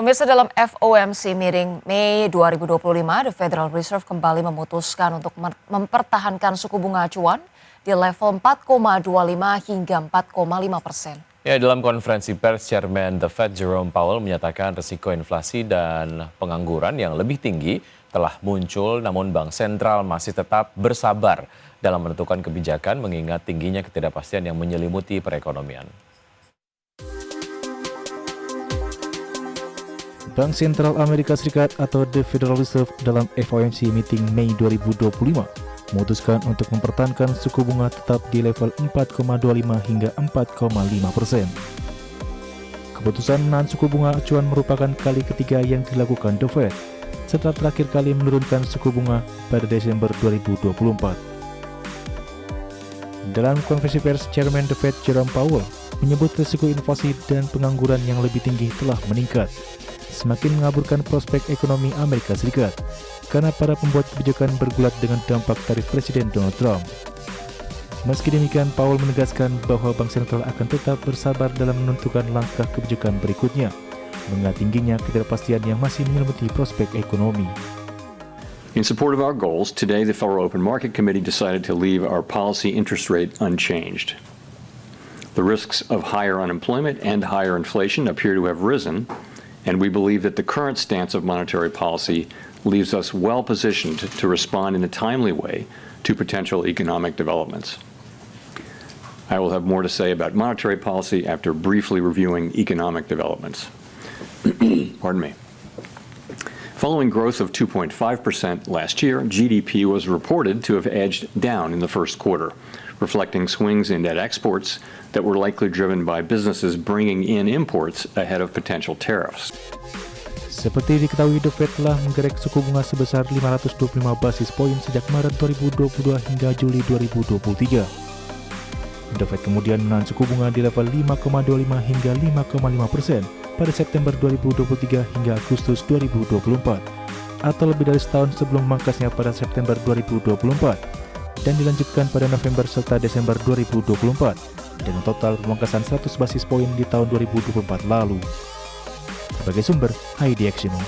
Pemirsa, dalam FOMC meeting Mei 2025, The Federal Reserve kembali memutuskan untuk mempertahankan suku bunga acuan di level 4,25 hingga 4,5%. Ya, dalam konferensi pers, Chairman The Fed Jerome Powell menyatakan risiko inflasi dan pengangguran yang lebih tinggi telah muncul, namun Bank Sentral masih tetap bersabar dalam menentukan kebijakan mengingat tingginya ketidakpastian yang menyelimuti perekonomian. Bank Sentral Amerika Serikat atau The Federal Reserve dalam FOMC meeting Mei 2025 memutuskan untuk mempertahankan suku bunga tetap di level 4,25 hingga 4,5%. Keputusan menahan suku bunga acuan merupakan kali ketiga yang dilakukan The Fed setelah terakhir kali menurunkan suku bunga pada Desember 2024. Dalam konferensi pers, Chairman The Fed Jerome Powell menyebut risiko inflasi dan pengangguran yang lebih tinggi telah meningkat, semakin mengaburkan prospek ekonomi Amerika Serikat karena para pembuat kebijakan bergulat dengan dampak tarif Presiden Donald Trump. Meski demikian, Powell menegaskan bahwa Bank Sentral akan tetap bersabar dalam menentukan langkah kebijakan berikutnya, mengingat tingginya ketidakpastian yang masih menyelimuti prospek ekonomi. In support of our goals, today the Federal Open Market Committee decided to leave our policy interest rate unchanged. The risks of higher unemployment and higher inflation appear to have risen, and we believe that the current stance of monetary policy leaves us well positioned to respond in a timely way to potential economic developments. I will have more to say about monetary policy after briefly reviewing economic developments. Pardon me. Following growth of 2.5% last year, GDP was reported to have edged down in the first quarter, reflecting swings in net exports that were likely driven by businesses bringing in imports ahead of potential tariffs. Seperti diketahui, The Fed telah menggerek suku bunga sebesar 525 basis poin sejak Maret 2022 hingga Juli 2023. The Fed kemudian menahan suku bunga di level 5,25 hingga 5,5% pada September 2023 hingga Agustus 2024, atau lebih dari setahun sebelum memangkasnya pada September 2024, dan dilanjutkan pada November serta Desember 2024, dengan total pemangkasan 100 basis poin di tahun 2024 lalu. Sebagai sumber, Heidi Aksimo.